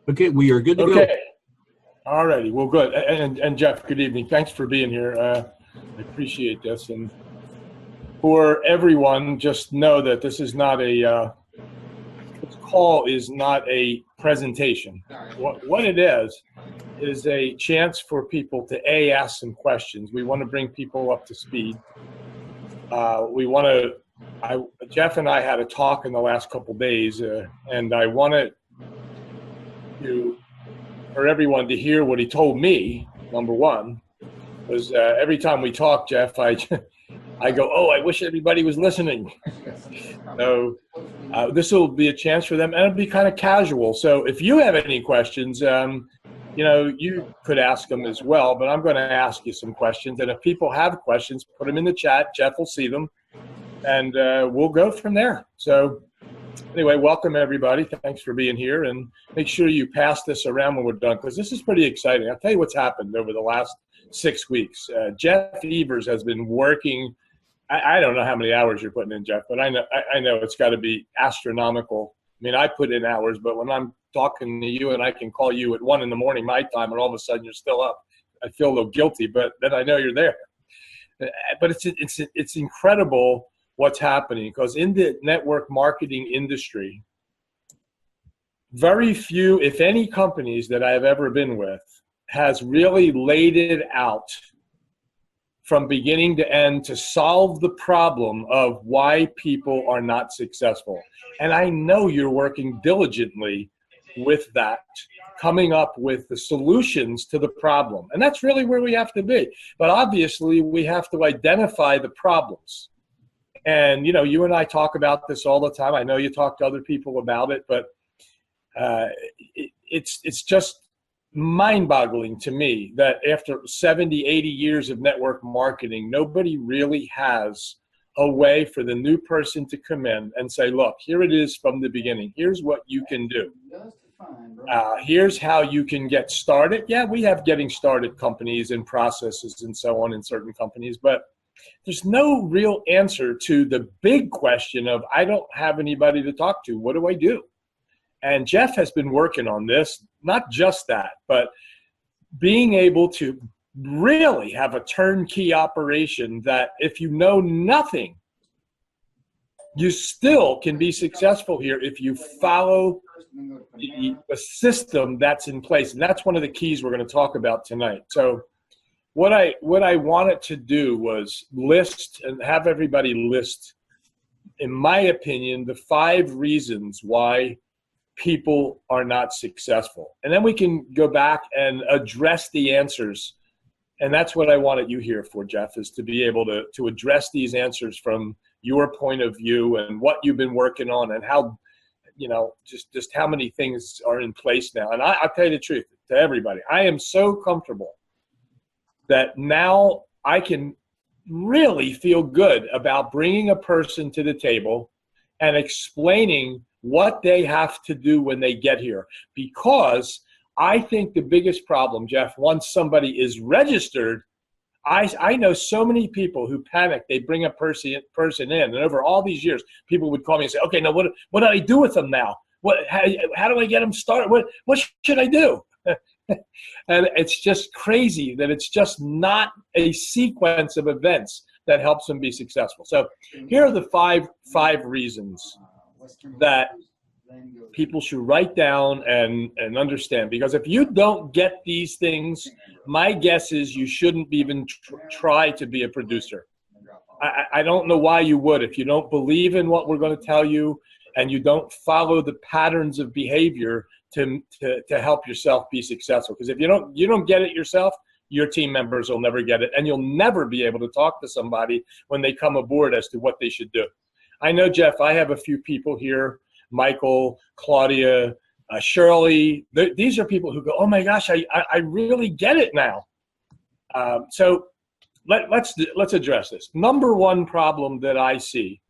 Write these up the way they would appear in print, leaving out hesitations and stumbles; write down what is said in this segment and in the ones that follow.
Okay, we are good to go. Okay. All righty. Well, good. And Jeff, good evening. Thanks for being here. I appreciate this. And for everyone, just know that this is not this call is not a presentation. What it is a chance for people to ask some questions. We want to bring people up to speed. Jeff and I had a talk in the last couple days, and I wanted for everyone to hear what he told me. Number one was every time we talk, Jeff, I go, oh, I wish everybody was listening. So this will be a chance for them, and it'll be kind of casual. So if you have any questions, you could ask them as well, but I'm going to ask you some questions. And if people have questions, put them in the chat. Jeff will see them, and we'll go from there. So anyway, welcome everybody. Thanks for being here, and make sure you pass this around when we're done, because this is pretty exciting. I'll tell you what's happened over the last 6 weeks. Jeff Evers has been working. I don't know how many hours you're putting in, Jeff, but I know it's got to be astronomical. I mean, I put in hours, but when I'm talking to you and I can call you at 1 a.m. my time, and all of a sudden you're still up, I feel a little guilty, but then I know you're there. But it's incredible what's happening, because in the network marketing industry, very few, if any, companies that I've ever been with has really laid it out from beginning to end to solve the problem of why people are not successful. And I know you're working diligently with that, coming up with the solutions to the problem. And that's really where we have to be. But obviously, we have to identify the problems. And, you and I talk about this all the time. I know you talk to other people about it, but it's just mind-boggling to me that after 70, 80 years of network marketing, nobody really has a way for the new person to come in and say, look, here it is from the beginning. Here's what you can do. Here's how you can get started. Yeah, we have getting started companies and processes and so on in certain companies, but there's no real answer to the big question of, I don't have anybody to talk to. What do I do? And Jeff has been working on this, not just that, but being able to really have a turnkey operation that if you know nothing, you still can be successful here if you follow the system that's in place. And that's one of the keys we're going to talk about tonight. So what I wanted to do was list and have everybody list, in my opinion, the 5 reasons why people are not successful. And then we can go back and address the answers. And that's what I wanted you here for, Jeff, is to be able to address these answers from your point of view and what you've been working on and how, just how many things are in place now. And I'll tell you the truth to everybody. I am so comfortable that now I can really feel good about bringing a person to the table and explaining what they have to do when they get here. Because I think the biggest problem, Jeff, once somebody is registered, I know so many people who panic. They bring a person in, and over all these years, people would call me and say, okay, now what do I do with them now? How do I get them started? What should I do? And it's just crazy that it's just not a sequence of events that helps them be successful. So here are the five reasons that people should write down and understand. Because if you don't get these things, my guess is you shouldn't even try to be a producer. I don't know why you would. If you don't believe in what we're going to tell you and you don't follow the patterns of behavior to help yourself be successful. Because if you don't get it yourself, your team members will never get it, and you'll never be able to talk to somebody when they come aboard as to what they should do. I know, Jeff, I have a few people here, Michael, Claudia, Shirley. These are people who go, oh my gosh, I really get it now. So let's address this. Number one problem that I see,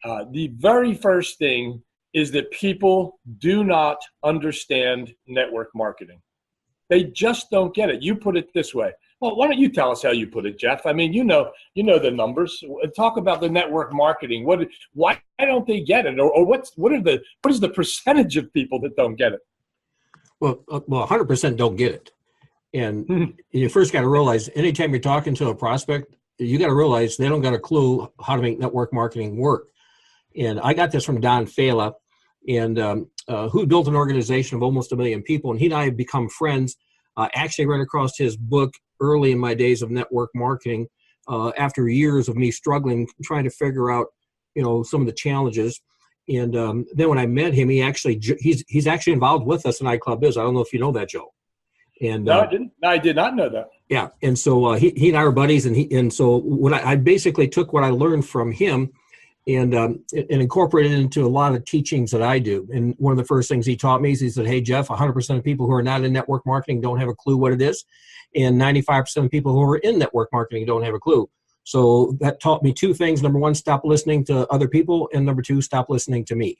the very first thing is that people do not understand network marketing. They just don't get it. You put it this way. Well, why don't you tell us how you put it, Jeff? I mean, you know the numbers. Talk about the network marketing. Why don't they get it? Or what is the percentage of people that don't get it? Well, 100% don't get it. And you first got to realize anytime you're talking to a prospect, you got to realize they don't got a clue how to make network marketing work. And I got this from Don Fala, and who built an organization of almost 1 million people. And he and I have become friends. Actually ran across his book early in my days of network marketing after years of me struggling, trying to figure out, some of the challenges. And then when I met him, he's actually involved with us in iClub Biz. I don't know if you know that, Joe. And no, I didn't. I did not know that. Yeah, and so he and I are buddies, and so what I basically took what I learned from him and incorporated it into a lot of teachings that I do. And one of the first things he taught me is he said, "Hey Jeff, 100% of people who are not in network marketing don't have a clue what it is, and 95% of people who are in network marketing don't have a clue." So that taught me two things. Number one, stop listening to other people, and number two, stop listening to me.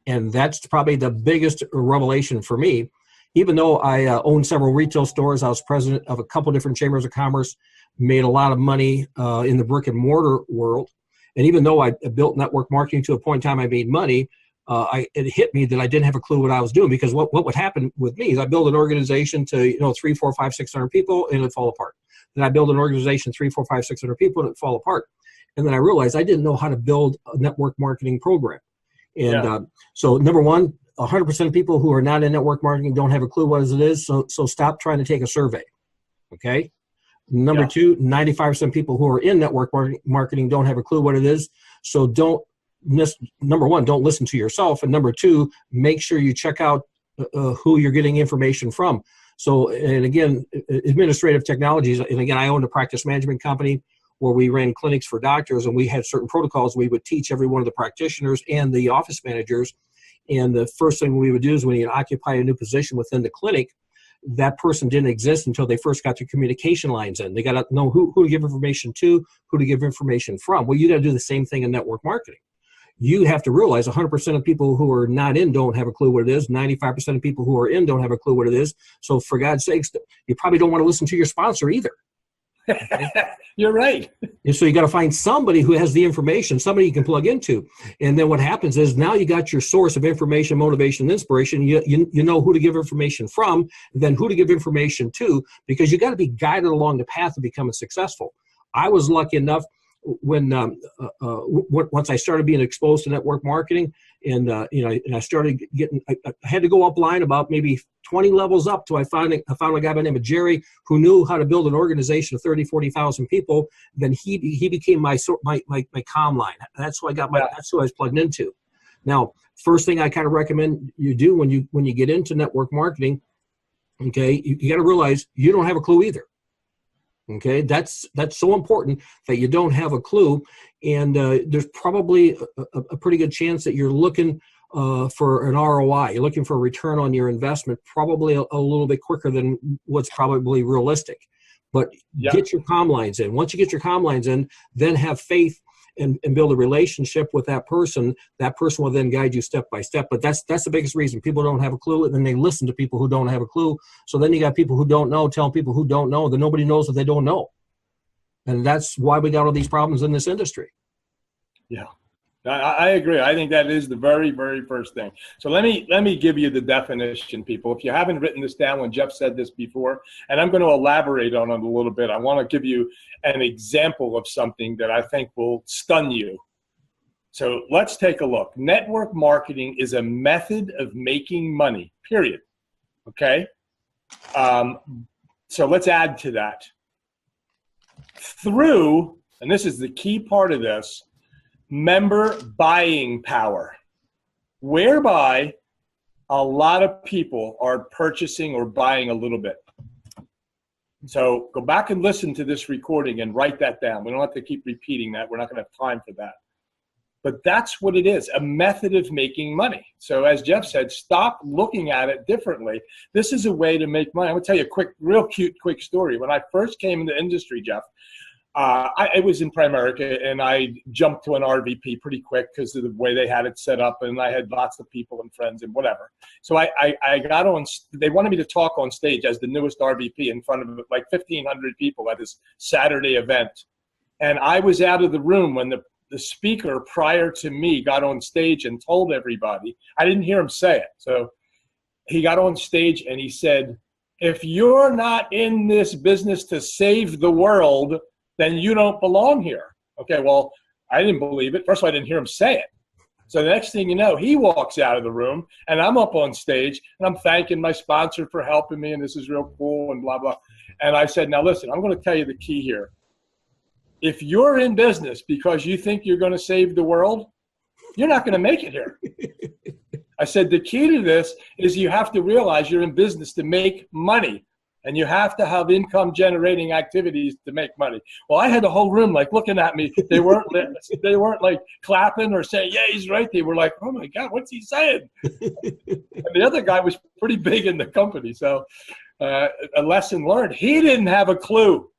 And that's probably the biggest revelation for me. Even though I owned several retail stores, I was president of a couple different chambers of commerce, made a lot of money in the brick and mortar world. And even though I built network marketing to a point in time I made money, it hit me that I didn't have a clue what I was doing, because what would happen with me is I build an organization to 3, 4, 5, 600 people and it'd fall apart. Then I build an organization 3, 4, 5, 600 people and it'd fall apart. And then I realized I didn't know how to build a network marketing program. And so number one, 100% of people who are not in network marketing don't have a clue what it is. So stop trying to take a survey. Okay. Number two, 95% of people who are in network marketing don't have a clue what it is. So number one, don't listen to yourself. And number two, make sure you check out who you're getting information from. So, and again, administrative technologies. And again, I owned a practice management company where we ran clinics for doctors, and we had certain protocols we would teach every one of the practitioners and the office managers. And the first thing we would do is when you occupy a new position within the clinic, that person didn't exist until they first got their communication lines in. They got to know who to give information to, who to give information from. Well, you got to do the same thing in network marketing. You have to realize 100% of people who are not in don't have a clue what it is. 95% of people who are in don't have a clue what it is. So for God's sakes, you probably don't want to listen to your sponsor either. You're right. And so you got to find somebody who has the information, somebody you can plug into. And then what happens is now you got your source of information, motivation, and inspiration. You know who to give information from, and then who to give information to, because you got to be guided along the path of becoming successful. I was lucky enough when once I started being exposed to network marketing, and I started getting, I had to go upline about maybe 20 levels up till I found a guy by the name of Jerry who knew how to build an organization of 30, 40,000 people. Then he became my comm line. That's who that's who I was plugged into. Now, first thing I kind of recommend you do when you get into network marketing, okay, you got to realize you don't have a clue either. Okay, that's so important that you don't have a clue, and there's probably a pretty good chance that you're looking for an ROI. You're looking for a return on your investment, probably a little bit quicker than what's probably realistic. But get your comm lines in. Once you get your comm lines in, then have faith and build a relationship with that person. That person will then guide you step by step. But that's the biggest reason people don't have a clue, and then they listen to people who don't have a clue. So then you got people who don't know telling people who don't know that nobody knows what they don't know. And that's why we got all these problems in this industry. Yeah, I agree. I think that is the very, very first thing. So let me give you the definition, people. If you haven't written this down when Jeff said this before, and I'm going to elaborate on it a little bit. I want to give you an example of something that I think will stun you. So let's take a look. Network marketing is a method of making money, period. Okay? So let's add to that. Through, and this is the key part of this, member buying power, whereby a lot of people are purchasing or buying a little bit. So go back and listen to this recording and write that down. We don't have to keep repeating that. We're not going to have time for that. But that's what it is, a method of making money. So as Jeff said, stop looking at it differently. This is a way to make money. I'm going to tell you a real cute, quick story. When I first came in the industry, Jeff, I was in Primerica, and I jumped to an RVP pretty quick because of the way they had it set up, and I had lots of people and friends and whatever. So I got on. They wanted me to talk on stage as the newest RVP in front of like 1,500 people at this Saturday event, and I was out of the room when the speaker prior to me got on stage and told everybody. I didn't hear him say it. So he got on stage and he said, if you're not in this business to save the world, then you don't belong here. Okay, well, I didn't believe it. First of all, I didn't hear him say it. So the next thing you know, he walks out of the room, and I'm up on stage, and I'm thanking my sponsor for helping me, and this is real cool, and blah, blah. And I said, now listen, I'm going to tell you the key here. If you're in business because you think you're going to save the world, you're not going to make it here. I said, the key to this is you have to realize you're in business to make money, and you have to have income generating activities to make money. Well, I had the whole room like looking at me. They weren't like clapping or saying, yeah, he's right. They were like, oh my God, what's he saying? And the other guy was pretty big in the company. So a lesson learned. He didn't have a clue.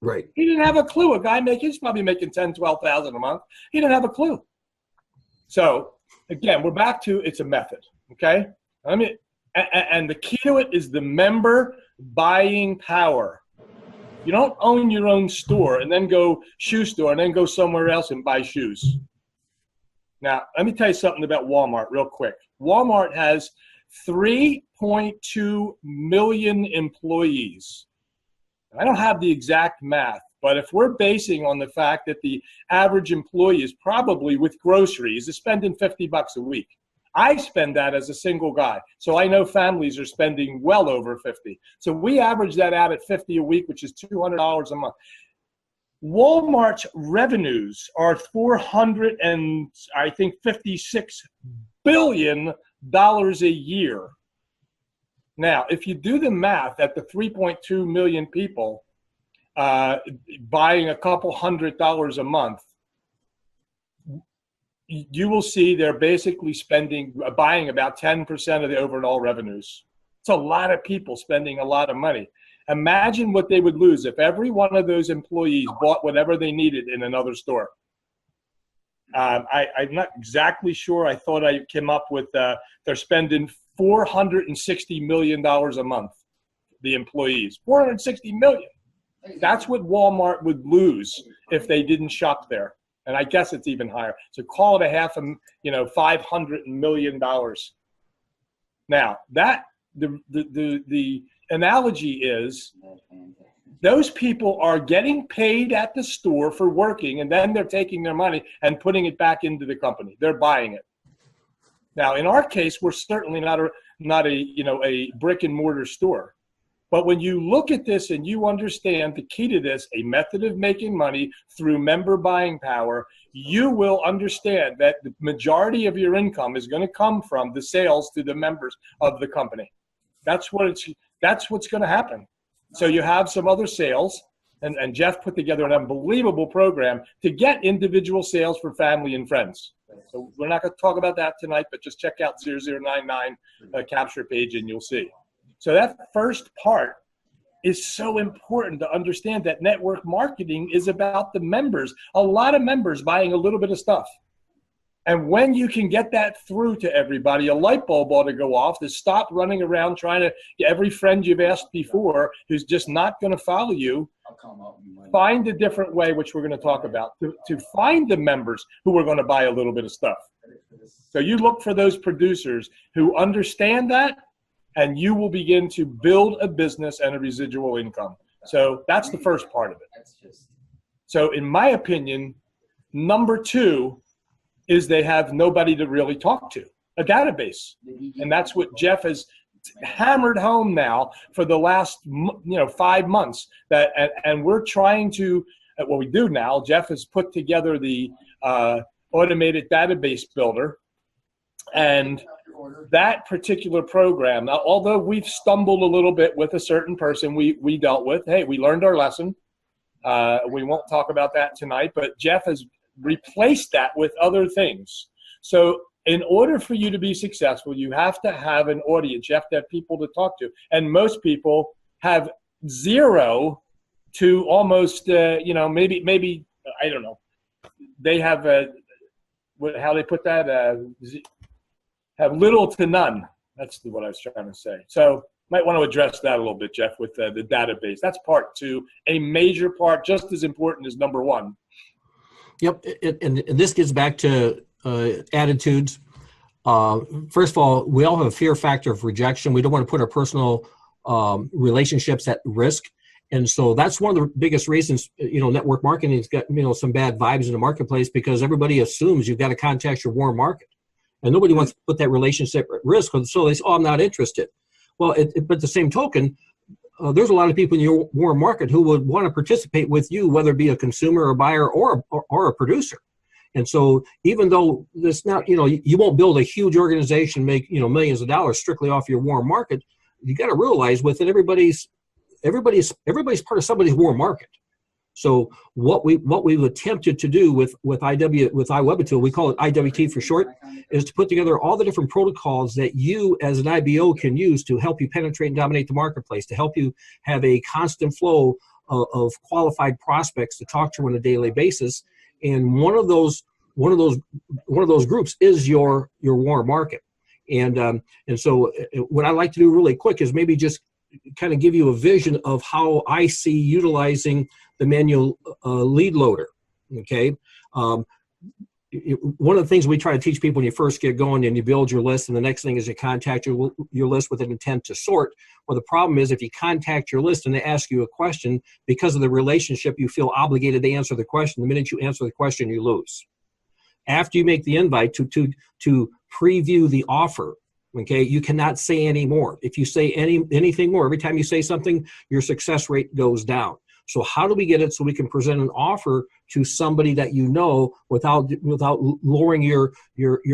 Right. He didn't have a clue. A guy he's probably making 10, 12,000 a month. He didn't have a clue. So again, we're back to it's a method. Okay. And the key to it is the member buying power. You don't own your own store and then go shoe store and then go somewhere else and buy shoes. Now, let me tell you something about Walmart real quick. Walmart has 3.2 million employees. I don't have the exact math, but if we're basing on the fact that the average employee is probably with groceries is spending $50 a week. I spend that as a single guy. So I know families are spending well over 50. So we average that out at 50 a week, which is $200 a month. Walmart's revenues are $56 billion a year. Now, if you do the math at the 3.2 million people buying a couple $100 a month, you will see they're basically buying about 10% of the overall revenues. It's a lot of people spending a lot of money. Imagine what they would lose if every one of those employees bought whatever they needed in another store. I'm not exactly sure. I thought I came up with they're spending $460 million a month, the employees. $460 million. That's what Walmart would lose if they didn't shop there. And I guess it's even higher. So call it $500 million. Now, that the analogy is those people are getting paid at the store for working, and then they're taking their money and putting it back into the company. They're buying it. Now, in our case, we're certainly not a brick and mortar store. But when you look at this and you understand the key to this, a method of making money through member buying power, you will understand that the majority of your income is going to come from the sales to the members of the company. That's what's going to happen. So you have some other sales, and Jeff put together an unbelievable program to get individual sales for family and friends. So we're not going to talk about that tonight, but just check out 0099 capture page and you'll see. So that first part is so important to understand that network marketing is about the members. A lot of members buying a little bit of stuff. And when you can get that through to everybody, a light bulb ought to go off to stop running around trying to get every friend you've asked before who's just not going to follow you. Find a different way, which we're going to talk about, to find the members who are going to buy a little bit of stuff. So you look for those producers who understand that, and you will begin to build a business and a residual income. So that's the first part of it. So in my opinion, number 2 is they have nobody to really talk to, a database. And that's what Jeff has hammered home now for the last 5 months. And we're trying to, what we do now, Jeff has put together the automated database builder. And that particular program, now, although we've stumbled a little bit with a certain person we dealt with, hey, we learned our lesson. We won't talk about that tonight, but Jeff has replaced that with other things. So in order for you to be successful, you have to have an audience. You have to have people to talk to. And most people have 0 to almost, maybe, I don't know. They have, how they put that, have little to none. That's what I was trying to say. So might want to address that a little bit, Jeff, with the database. That's part 2, a major part, just as important as number 1. Yep, and this gets back to attitudes. First of all, we all have a fear factor of rejection. We don't want to put our personal relationships at risk. And so that's one of the biggest reasons, network marketing's got, some bad vibes in the marketplace, because everybody assumes you've got to contact your warm market. And nobody wants to put that relationship at risk. So they say, oh, I'm not interested. Well, but the same token, there's a lot of people in your warm market who would want to participate with you, whether it be a consumer, a buyer, or a producer. And so even though this not, you won't build a huge organization, make, millions of dollars strictly off your warm market, you got to realize within everybody's part of somebody's warm market. So what we've attempted to do with iWebaTool, we call it IWT for short, is to put together all the different protocols that you as an IBO can use to help you penetrate and dominate the marketplace, to help you have a constant flow of qualified prospects to talk to on a daily basis. And one of those groups is your warm market. And so what I like to do really quick is maybe just kind of give you a vision of how I see utilizing the manual lead loader. Okay. One of the things we try to teach people when you first get going and you build your list, and the next thing is you contact your list with an intent to sort. Well, the problem is if you contact your list and they ask you a question, because of the relationship, you feel obligated to answer the question. The minute you answer the question, you lose. After you make the invite to preview the offer, okay, you cannot say any more. If you say anything more, every time you say something, your success rate goes down. So how do we get it so we can present an offer to somebody that without lowering your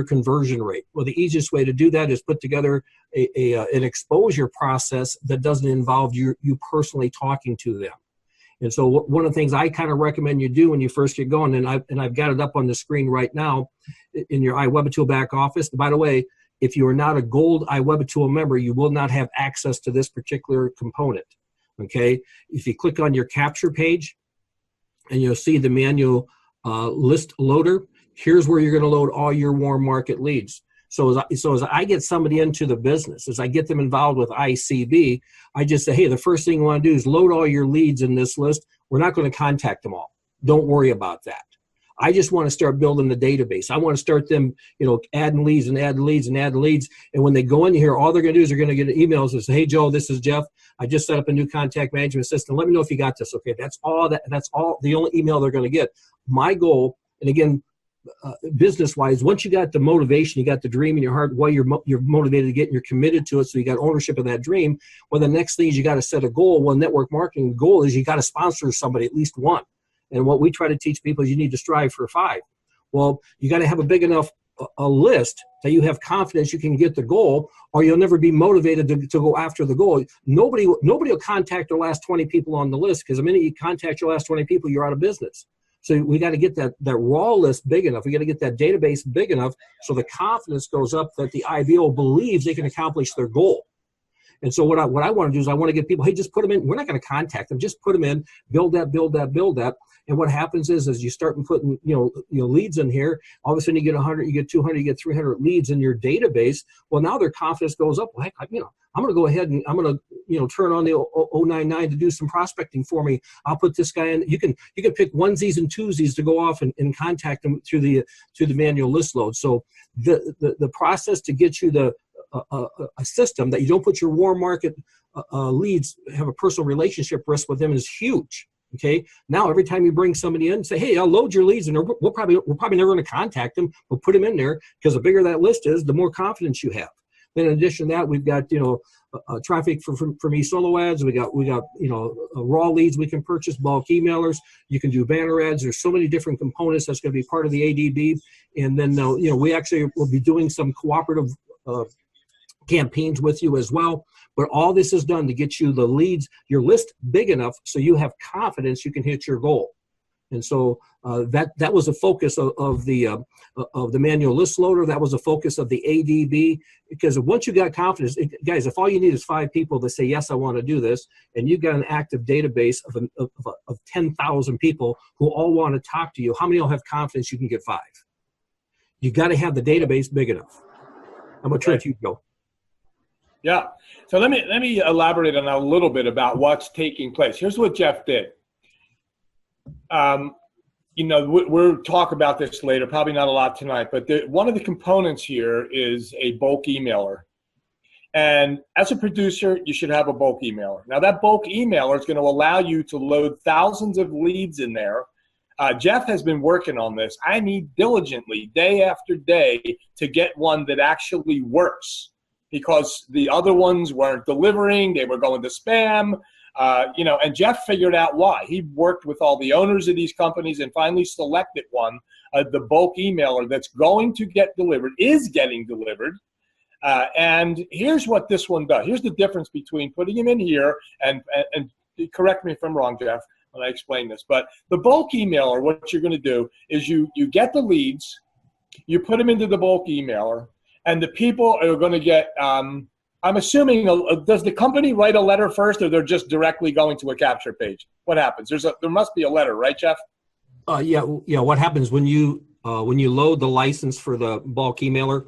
conversion rate? Well, the easiest way to do that is put together an exposure process that doesn't involve you personally talking to them. And so one of the things I kind of recommend you do when you first get going, and I've got it up on the screen right now in your iWebaTool back office. By the way, if you are not a gold iWebaTool member, you will not have access to this particular component. Okay, if you click on your capture page and you'll see the manual list loader, here's where you're going to load all your warm market leads. So as I get somebody into the business, as I get them involved with ICB, I just say, hey, the first thing you want to do is load all your leads in this list. We're not going to contact them all. Don't worry about that. I just want to start building the database. I want to start them, adding leads and adding leads and adding leads. And when they go in here, all they're going to do is they're going to get emails that say, hey, Joe, this is Jeff. I just set up a new contact management system. Let me know if you got this. Okay, that's all the only email they're going to get. My goal, and again, business-wise, once you got the motivation, you got the dream in your heart, why you're motivated to get, and you're committed to it, so you got ownership of that dream. Well, the next thing is you got to set a goal. Well, network marketing goal is you got to sponsor somebody, at least one. And what we try to teach people is you need to strive for 5. Well, you got to have a big enough a list that you have confidence you can get the goal, or you'll never be motivated to go after the goal. Nobody will contact their last 20 people on the list, because the minute you contact your last 20 people, you're out of business. So we got to get that raw list big enough. We got to get that database big enough so the confidence goes up that the IBO believes they can accomplish their goal. And so what I want to do is I want to get people, hey, just put them in. We're not going to contact them. Just put them in, build that. And what happens is you start putting, leads in here, all of a sudden you get 100, you get 200, you get 300 leads in your database. Well, now their confidence goes up. Well, heck, I'm going to go ahead and I'm going to, turn on the 099 to do some prospecting for me. I'll put this guy in. You can pick onesies and twosies to go off and contact them through the manual list load. So the process to get you a system that you don't put your warm market leads, have a personal relationship risk with them, is huge. Okay. Now, every time you bring somebody in, say, hey, I'll load your leads, and we're probably never going to contact them. We'll put them in there, because the bigger that list is, the more confidence you have. Then in addition to that, we've got, traffic from e-solo ads. We got, raw leads we can purchase, bulk emailers. You can do banner ads. There's so many different components that's going to be part of the ADB. And then, we actually will be doing some cooperative campaigns with you as well. But all this is done to get you the leads, your list big enough so you have confidence you can hit your goal. And so that was a focus of the manual list loader. That was a focus of the ADB, because once you got confidence, guys, if all you need is 5 people to say, yes, I want to do this, and you've got an active database of 10,000 people who all want to talk to you, how many will have confidence you can get 5? You got to have the database big enough. I'm going to let you go. Yeah. So let me elaborate on a little bit about what's taking place. Here's what Jeff did. we'll talk about this later, probably not a lot tonight, but one of the components here is a bulk emailer. And as a producer, you should have a bulk emailer. Now, that bulk emailer is going to allow you to load thousands of leads in there. Jeff has been working on this. I need diligently, day after day, to get one that actually works, because the other ones weren't delivering. They were going to spam. And Jeff figured out why. He worked with all the owners of these companies and finally selected one, the bulk emailer that's going to get delivered, is getting delivered. And here's what this one does. Here's the difference between putting them in here and correct me if I'm wrong, Jeff, when I explain this. But the bulk emailer, what you're going to do is you get the leads, you put them into the bulk emailer, and the people are going to get I'm assuming, does the company write a letter first, or they're just directly going to a capture page? What happens? There must be a letter, right, Jeff? Yeah. What happens when you load the license for the bulk emailer?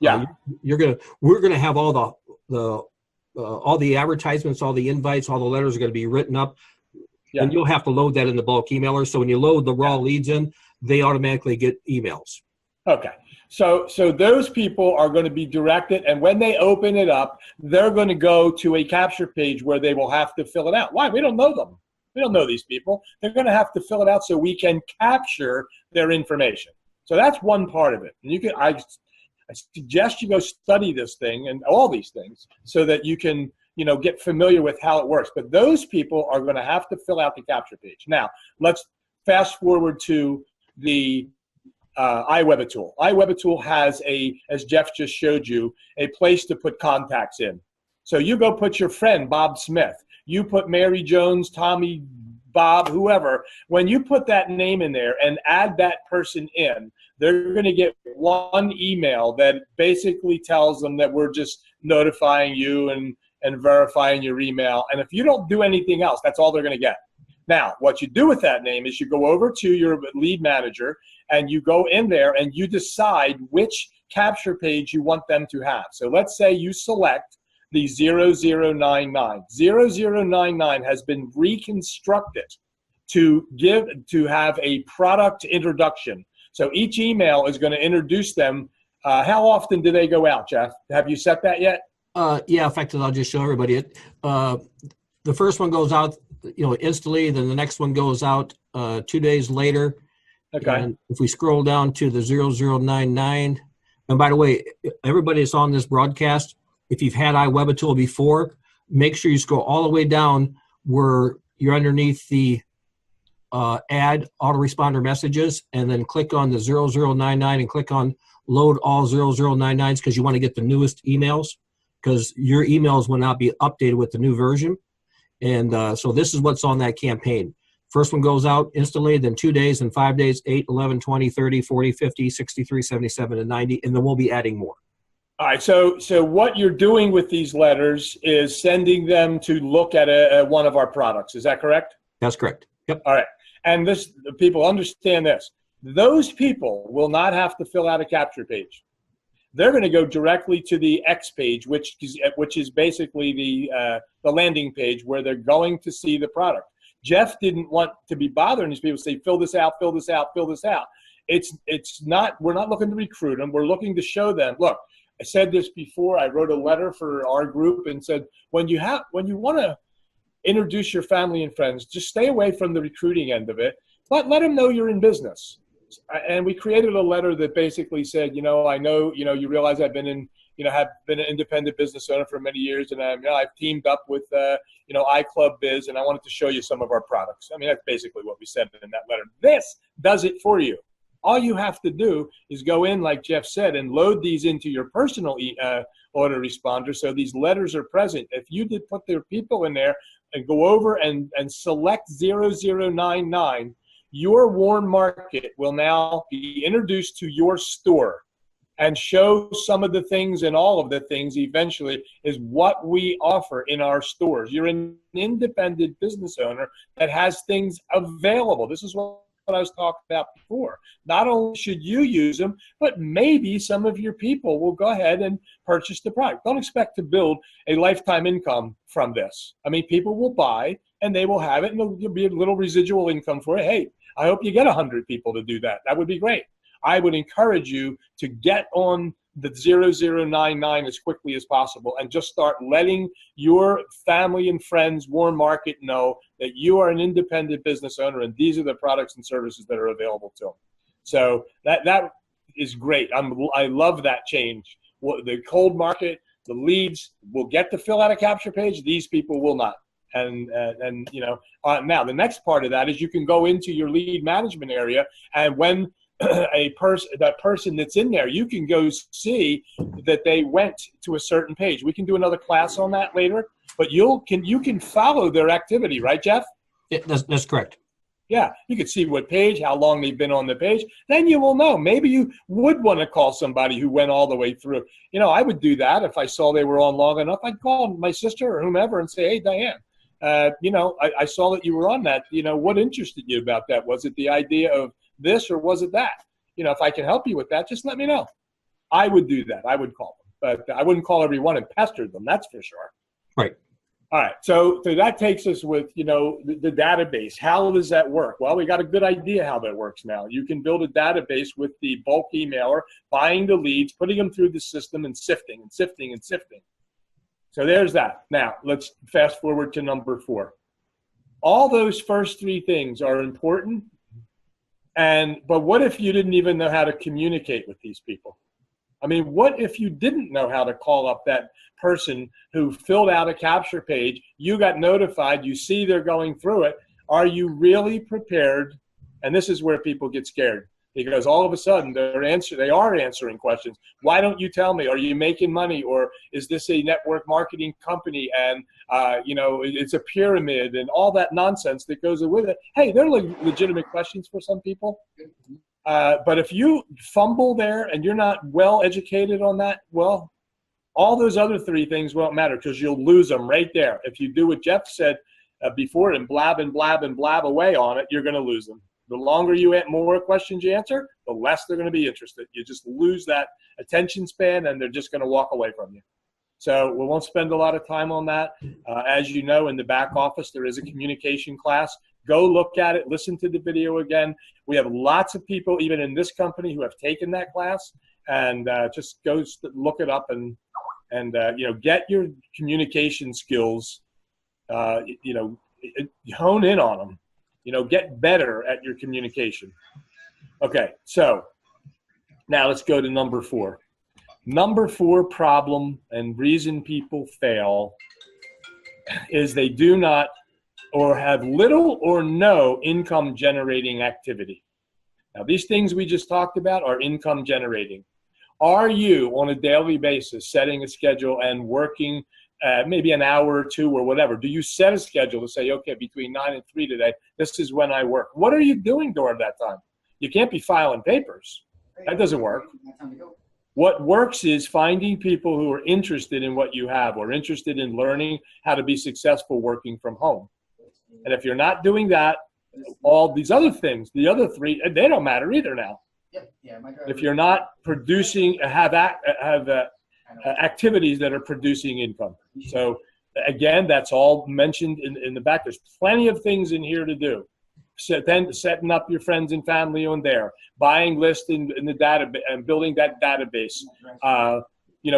Yeah, we're gonna have all the advertisements, all the invites, all the letters are going to be written up, and you'll have to load that in the bulk emailer. So when you load the raw leads in, they automatically get emails. Okay. So those people are going to be directed, and when they open it up, they're going to go to a capture page where they will have to fill it out. Why? We don't know them. We don't know these people. They're going to have to fill it out so we can capture their information. So that's one part of it. And I suggest you go study this thing and all these things so that you can, get familiar with how it works. But those people are going to have to fill out the capture page. Now, let's fast forward to the iWebaTool. iWebaTool has as Jeff just showed you, a place to put contacts in. So you go put your friend, Bob Smith. You put Mary Jones, Tommy, Bob, whoever. When you put that name in there and add that person in, they're going to get one email that basically tells them that we're just notifying you and verifying your email. And if you don't do anything else, that's all they're going to get. Now, what you do with that name is you go over to your lead manager and you go in there and you decide which capture page you want them to have. So let's say you select the 0099. 0099 has been reconstructed to have a product introduction. So each email is going to introduce them. How often do they go out, Jeff? Have you set that yet? Yeah, in fact, I'll just show everybody it. The first one goes out, instantly. Then the next one goes out 2 days later. Okay. And if we scroll down to the 0099, and by the way, everybody that's on this broadcast, if you've had iWebaTool before, make sure you scroll all the way down where you're underneath the add autoresponder messages, and then click on the 0099 and click on load all 0099s, because you want to get the newest emails, because your emails will not be updated with the new version. And so this is what's on that campaign. First one goes out instantly, then 2 days, then 5 days, 8, 11, 20, 30, 40, 50, 63, 77, and 90, and then we'll be adding more. All right, so what you're doing with these letters is sending them to look at one of our products. Is that correct? That's correct. Yep. All right, and people understand this. Those people will not have to fill out a capture page. They're going to go directly to the X page, which is basically the landing page where they're going to see the product. Jeff didn't want to be bothering these people to say, fill this out, fill this out, fill this out. It's not. We're not looking to recruit them. We're looking to show them. Look, I said this before. I wrote a letter for our group and said, when you want to introduce your family and friends, just stay away from the recruiting end of it. But let them know you're in business. And we created a letter that basically said, I know, you realize I've been have been an independent business owner for many years, and I've teamed up with, iClub Biz, and I wanted to show you some of our products. I mean, that's basically what we said in that letter. This does it for you. All you have to do is go in, like Jeff said, and load these into your personal autoresponder, so these letters are present. If you did put their people in there and go over and select 0099, your warm market will now be introduced to your store and show some of the things, and all of the things eventually is what we offer in our stores. You're an independent business owner that has things available. This is what I was talking about before. Not only should you use them, but maybe some of your people will go ahead and purchase the product. Don't expect to build a lifetime income from this. I mean, people will buy and they will have it, and there'll be a little residual income for it. Hey, I hope you get 100 people to do that. That would be great. I would encourage you to get on the 0099 as quickly as possible and just start letting your family and friends, warm market, know that you are an independent business owner and these are the products and services that are available to them. So that is great. I love that change. The cold market, the leads will get to fill out a capture page. These people will not. And now the next part of that is you can go into your lead management area, and when that person that's in there, you can go see that they went to a certain page. We can do another class on that later, but you can follow their activity, right, Jeff? Yeah, that's correct. Yeah, you can see what page, how long they've been on the page. Then you will know. Maybe you would want to call somebody who went all the way through. I would do that if I saw they were on long enough. I'd call my sister or whomever and say, hey, Diane, I saw that you were on that. What interested you about that? Was it the idea of this or was it that? If I can help you with that, just let me know. I would do that. I would call them, but I wouldn't call everyone and pester them. That's for sure. Right. All right. So that takes us with, the database. How does that work? Well, we got a good idea how that works now. You can build a database with the bulk emailer, buying the leads, putting them through the system and sifting and sifting and sifting. So there's that. Now let's fast forward to number 4. All those first 3 things are important. But what if you didn't even know how to communicate with these people? I mean, what if you didn't know how to call up that person who filled out a capture page? You got notified, you see they're going through it. Are you really prepared? And this is where people get scared, because all of a sudden they are answering questions. Why don't you tell me? Are you making money? Or is this a network marketing company? And, it's a pyramid and all that nonsense that goes with it. Hey, they're legitimate questions for some people. But if you fumble there and you're not well educated on that, well, all those other 3 things won't matter, because you'll lose them right there. If you do what Jeff said before and blab and blab and blab away on it, you're going to lose them. The longer more questions you answer, the less they're going to be interested. You just lose that attention span and they're just going to walk away from you. So we won't spend a lot of time on that. As you know, in the back office, there is a communication class. Go look at it, listen to the video again. We have lots of people, even in this company, who have taken that class, and just go look it up and get your communication skills, hone in on them, get better at your communication. Okay, so now let's go to number 4. Number 4 problem and reason people fail is they do not or have little or no income generating activity. Now, these things we just talked about are income generating. Are you on a daily basis setting a schedule and working maybe an hour or 2 or whatever? Do you set a schedule to say, okay, between 9 and 3 today, this is when I work? What are you doing during that time? You can't be filing papers. That doesn't work. What works is finding people who are interested in what you have or interested in learning how to be successful working from home. And if you're not doing that, all these other things, the other 3, they don't matter either now. If you're not producing, have activities that are producing income. So again, that's all mentioned in the back. There's plenty of things in here to do. So then setting up your friends and family on there, buying lists in the data and building that database,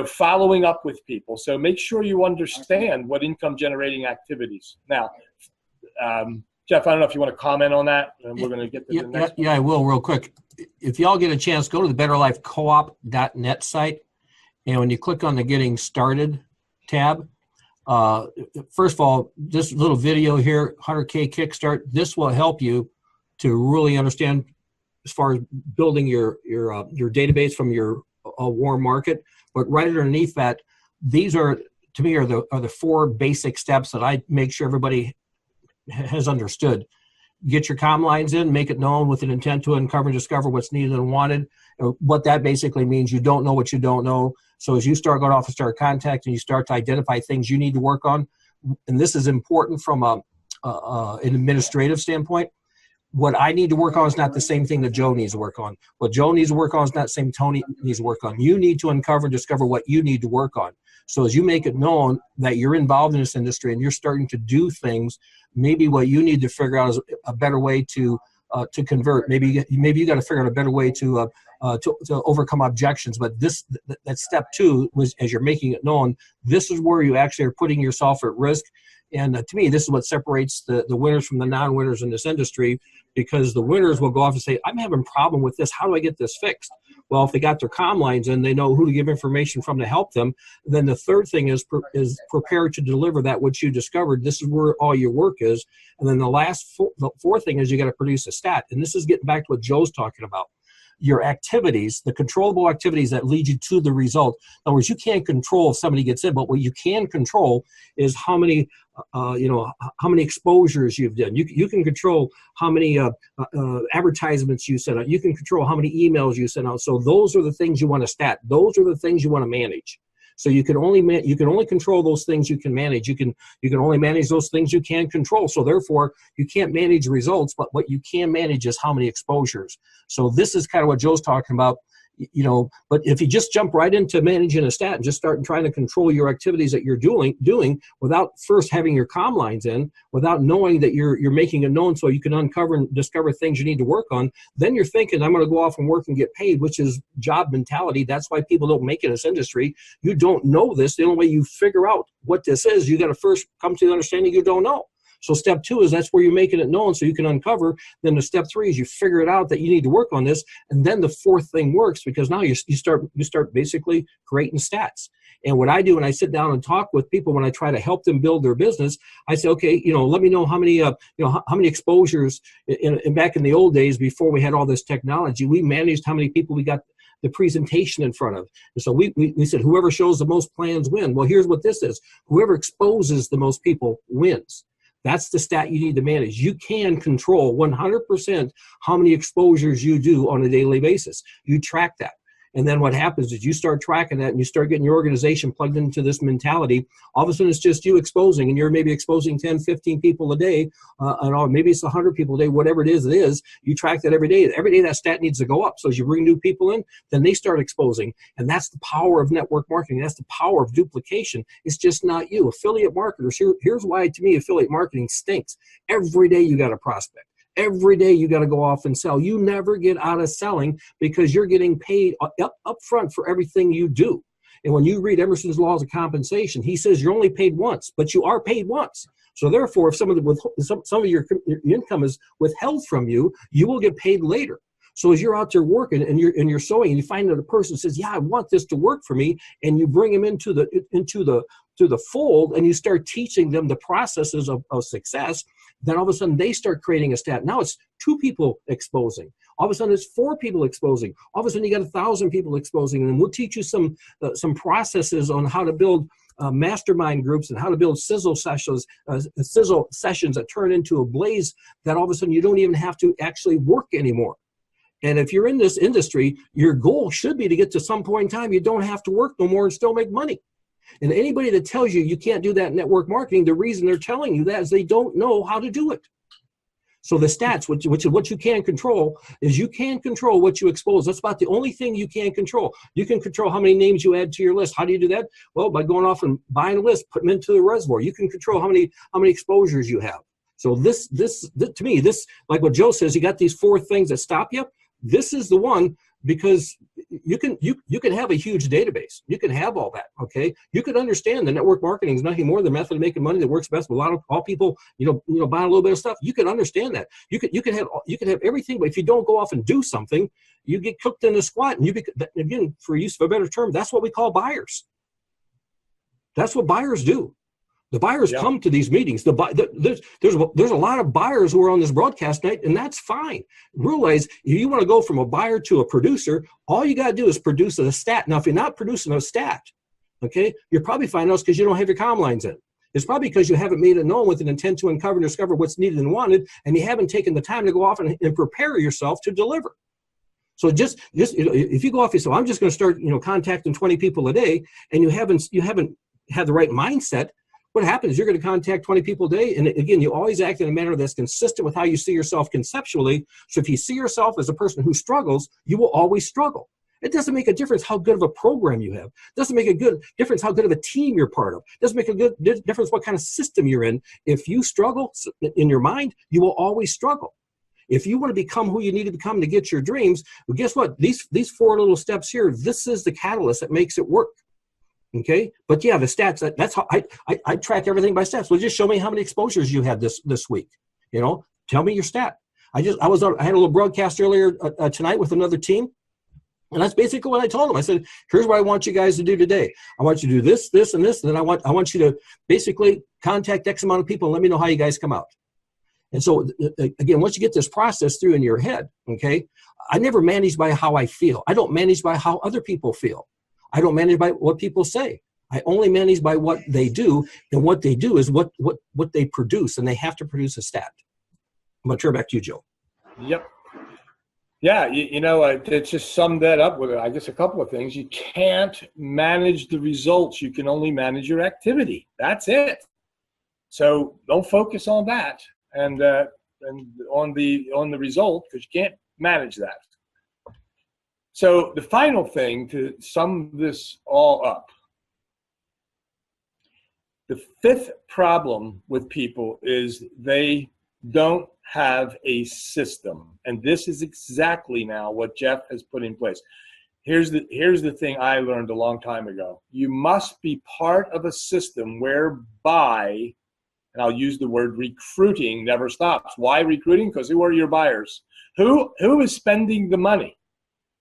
following up with people. So make sure you understand what income generating activities. Now, Jeff, I don't know if you want to comment on that. And we're going to get to the next one. Yeah, I will real quick. If y'all get a chance, go to the betterlifecoop.net site. And when you click on the Getting Started tab, first of all, this little video here, 100K Kickstart, this will help you to really understand as far as building your database from your warm market. But right underneath that, these are, to me, are the 4 basic steps that I make sure everybody has understood. Get your comm lines in, make it known with an intent to uncover and discover what's needed and wanted. What that basically means, you don't know what you don't know. So as you start going off and start contacting, you start to identify things you need to work on. And this is important from an administrative standpoint. What I need to work on is not the same thing that Joe needs to work on. What Joe needs to work on is not the same Tony needs to work on. You need to uncover and discover what you need to work on. So as you make it known that you're involved in this industry and you're starting to do things, maybe what you need to figure out is a better way to to convert. Maybe you got to figure out a better way to overcome objections. But that step 2 was, as you're making it known, this is where you actually are putting yourself at risk. And to me, this is what separates the winners from the non-winners in this industry, because the winners will go off and say, I'm having a problem with this. How do I get this fixed? Well, if they got their comm lines in, they know who to give information from to help them. Then the third thing is prepared to deliver that which you discovered. This is where all your work is. And then the fourth thing is you got to produce a stat. And this is getting back to what Joe's talking about. Your activities, the controllable activities that lead you to the result. In other words, you can't control if somebody gets in, but what you can control is how many exposures you've done. You can control how many advertisements you send out. You can control how many emails you send out. So those are the things you want to stat. Those are the things you want to manage. So you can only control those things you can manage. You can only manage those things you can control. So therefore, you can't manage results, but what you can manage is how many exposures. So this is kind of what Joe's talking about. But if you just jump right into managing a stat and just start trying to control your activities that you're doing without first having your comm lines in, without knowing that you're making it known so you can uncover and discover things you need to work on, then you're thinking, I'm going to go off and work and get paid, which is job mentality. That's why people don't make it in this industry. You don't know this. The only way you figure out what this is, you got to first come to the understanding you don't know. So step 2 is that's where you're making it known so you can uncover. Then the step 3 is you figure it out that you need to work on this. And then the fourth thing works, because now you start basically creating stats. And what I do when I sit down and talk with people, when I try to help them build their business, I say, okay, let me know how many exposures in back in the old days before we had all this technology, we managed how many people we got the presentation in front of. And so we said, whoever shows the most plans win. Well, here's what this is. Whoever exposes the most people wins. That's the stat you need to manage. You can control 100% how many exposures you do on a daily basis. You track that. And then what happens is you start tracking that and you start getting your organization plugged into this mentality. All of a sudden it's just you exposing, and you're maybe exposing 10, 15 people a day, and maybe it's 100 people a day, whatever it is. You track that every day. Every day that stat needs to go up. So as you bring new people in, then they start exposing. And that's the power of network marketing. That's the power of duplication. It's just not you. Affiliate marketers, here's why to me affiliate marketing stinks. Every day you got a prospect. Every day you got to go off and sell. You never get out of selling because you're getting paid up front for everything you do. And when you read Emerson's Laws of Compensation, he says you're only paid once, but you are paid once. So therefore, if some of your income is withheld from you, you will get paid later. So as you're out there working and you're sewing, and you find that a person says, "Yeah, I want this to work for me," and you bring them into the fold, and you start teaching them the processes of success. Then all of a sudden they start creating a stat. Now it's 2 people exposing. All of a sudden it's 4 people exposing. All of a sudden you got 1,000 people exposing. And we'll teach you some processes on how to build mastermind groups and how to build sizzle sessions that turn into a blaze that all of a sudden you don't even have to actually work anymore. And if you're in this industry, your goal should be to get to some point in time you don't have to work no more and still make money. And anybody that tells you can't do that in network marketing, the reason they're telling you that is they don't know how to do it. So the stats, which is what you can control, is you can control what you expose. That's about the only thing you can control. You can control how many names you add to your list. How do you do that? Well, by going off and buying a list, putting them into the reservoir. You can control how many exposures you have. So this to me, like what Joe says, you got these 4 things that stop you. This is the one, because you can have a huge database. You can have all that, okay? You could understand the network marketing is nothing more than the method of making money that works best with all people, buying a little bit of stuff. You can understand that. You could have everything, but if you don't go off and do something, you get cooked in a squat, and again, for use of a better term, that's what we call buyers. That's what buyers do. The buyers come to these meetings. There's a lot of buyers who are on this broadcast night, and that's fine. Realize if you want to go from a buyer to a producer, all you got to do is produce a stat. Now, if you're not producing a stat, okay, you're probably finding out because you don't have your comm lines in. It's probably because you haven't made it known with an intent to uncover and discover what's needed and wanted, and you haven't taken the time to go off and prepare yourself to deliver. So just if you go off, you say, I'm just going to start contacting 20 people a day, and you haven't had the right mindset. What happens is you're going to contact 20 people a day. And again, you always act in a manner that's consistent with how you see yourself conceptually. So if you see yourself as a person who struggles, you will always struggle. It doesn't make a difference how good of a program you have. It doesn't make a good difference how good of a team you're part of. It doesn't make a good difference what kind of system you're in. If you struggle in your mind, you will always struggle. if you want to become who you need to become to get your dreams, well, guess what? These 4 little steps here, this is the catalyst that makes it work. Okay, but yeah, the stats, that's how I track everything by stats. Well, just show me how many exposures you had this week. Tell me your stat. I had a little broadcast earlier tonight with another team. And that's basically what I told them. I said, here's what I want you guys to do today. I want you to do this, this, and this. And then I want you to basically contact X amount of people and let me know how you guys come out. And so, again, once you get this process through in your head, okay, I never manage by how I feel. I don't manage by how other people feel. I don't manage by what people say. I only manage by what they do. And what they do is what they produce. And they have to produce a stat. I'm going to turn it back to you, Joe. Yep. Yeah, it just summed that up with, I guess, a couple of things. You can't manage the results. You can only manage your activity. That's it. So don't focus on that and on the result, because you can't manage that. So the final thing to sum this all up, the 5th problem with people is they don't have a system. And this is exactly now what Jeff has put in place. Here's the thing I learned a long time ago. You must be part of a system whereby, and I'll use the word recruiting, never stops. Why recruiting? Because who are your buyers? Who is spending the money?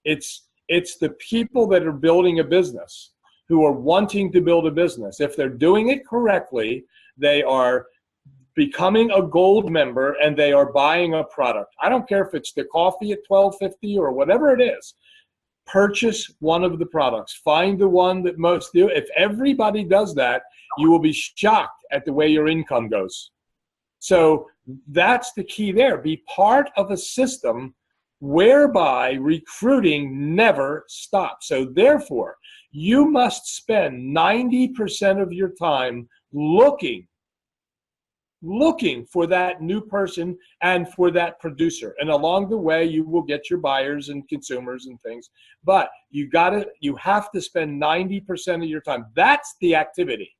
It's the people that are building a business, who are wanting to build a business. If they're doing it correctly, they are becoming a gold member and they are buying a product. I don't care if it's the coffee at $12.50 or whatever it is. Purchase one of the products. Find the one that most do. If everybody does that, you will be shocked at the way your income goes. So that's the key there. Be part of a system whereby recruiting never stops. So therefore, you must spend 90% of your time looking for that new person and for that producer. And along the way, you will get your buyers and consumers and things. But you have to spend 90% of your time. That's the activity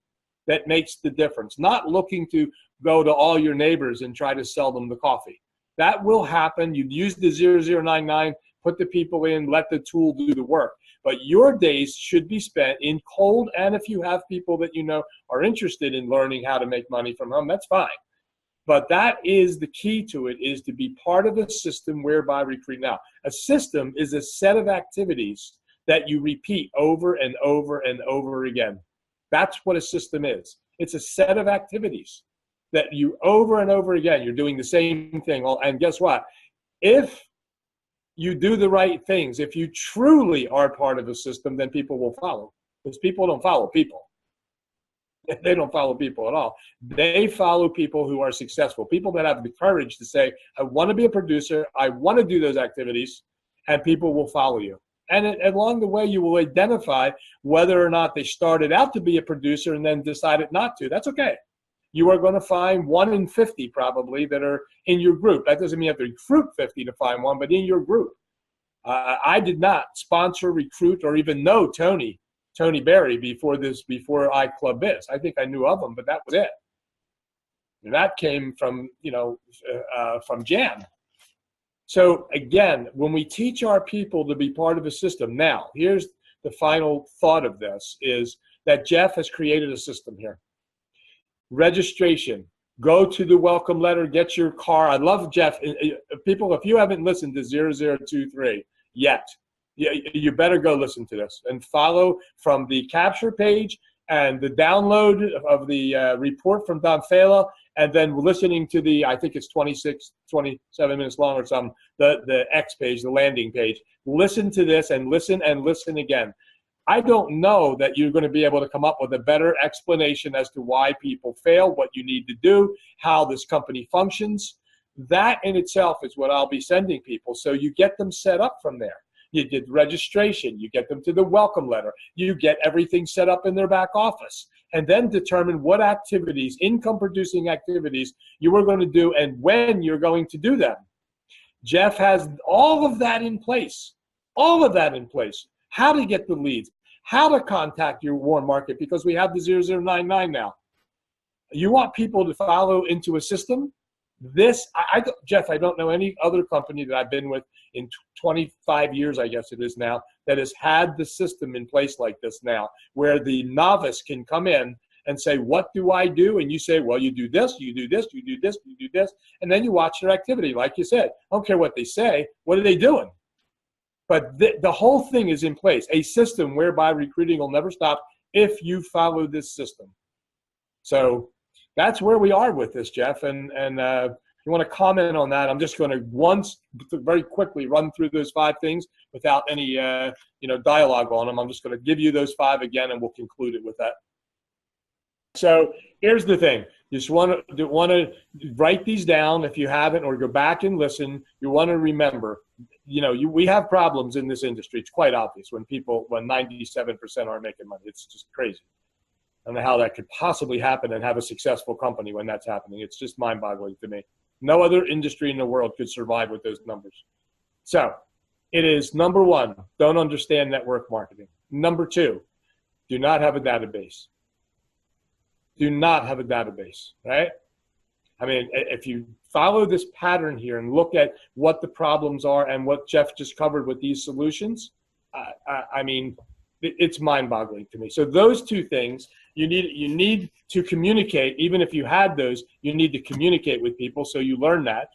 that makes the difference. Not looking to go to all your neighbors and try to sell them the coffee. That will happen. You use the 0099, put the people in, let the tool do the work. But your days should be spent in cold, and if you have people that you know are interested in learning how to make money from home, that's fine. But that is the key to it, is to be part of a system whereby recruit. Now, a system is a set of activities that you repeat over and over and over again. That's what a system is. It's a set of activities that you over and over again, you're doing the same thing. And guess what? If you do the right things, if you truly are part of a system, then people will follow. Because people don't follow people. They don't follow people at all. They follow people who are successful, people that have the courage to say, I want to be a producer, I want to do those activities, and people will follow you. And along the way, you will identify whether or not they started out to be a producer and then decided not to. That's okay. You are going to find 1 in 50 probably that are in your group. That doesn't mean you have to recruit 50 to find one, but in your group. I did not sponsor, recruit, or even know Tony Berry before iClub Biz. I think I knew of him, but that was it. And that came from Jan. So again, when we teach our people to be part of a system, now here's the final thought of this, is that Jeff has created a system here. Registration. Go to the welcome letter, get your car. I love Jeff. People, if you haven't listened to 0023 yet, you better go listen to this and follow from the capture page and the download of the report from Don Fela, and then listening to the, I think it's 27 minutes long or something, the X page, the landing page. Listen to this and listen again. I don't know that you're going to be able to come up with a better explanation as to why people fail, what you need to do, how this company functions. That in itself is what I'll be sending people. So you get them set up from there. You did registration. You get them to the welcome letter. You get everything set up in their back office. And then determine what activities, income-producing activities, you are going to do and when you're going to do them. Jeff has all of that in place. All of that in place. How to get the leads, how to contact your warm market, because we have the 0099 now. You want people to follow into a system? Jeff, I don't know any other company that I've been with in 25 years, I guess it is now, that has had the system in place like this now, where the novice can come in and say, what do I do? And you say, well, you do this, you do this, you do this, you do this. And then you watch their activity. Like you said, I don't care what they say. What are they doing? But the whole thing is in place, a system whereby recruiting will never stop if you follow this system. So that's where we are with this, Jeff. And you want to comment on that? I'm just going to very quickly run through those 5 things without any dialogue on them. I'm just going to give you those 5 again, and we'll conclude it with that. So here's the thing. You just want to write these down if you haven't, or go back and listen. You want to remember, we have problems in this industry. It's quite obvious when 97% aren't making money. It's just crazy. I don't know how that could possibly happen and have a successful company when that's happening. It's just mind-boggling to me. No other industry in the world could survive with those numbers. So it is, number 1, don't understand network marketing. Number 2, do not have a database. Do not have a database, right? I mean, if you follow this pattern here and look at what the problems are and what Jeff just covered with these solutions, I mean, it's mind-boggling to me. So those 2 things, you need to communicate. Even if you had those, you need to communicate with people, so you learn that.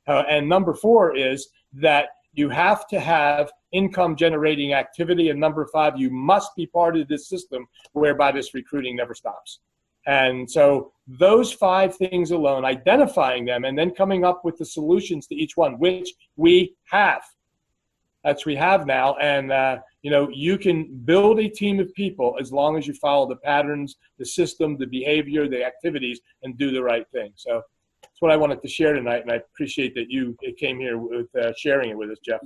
And number 4 is that you have to have income-generating activity. And number 5, you must be part of this system whereby this recruiting never stops. And so those 5 things alone, identifying them and then coming up with the solutions to each one, which we have. We have now. And, you can build a team of people as long as you follow the patterns, the system, the behavior, the activities, and do the right thing. So that's what I wanted to share tonight. And I appreciate that you came here with sharing it with us, Jeff.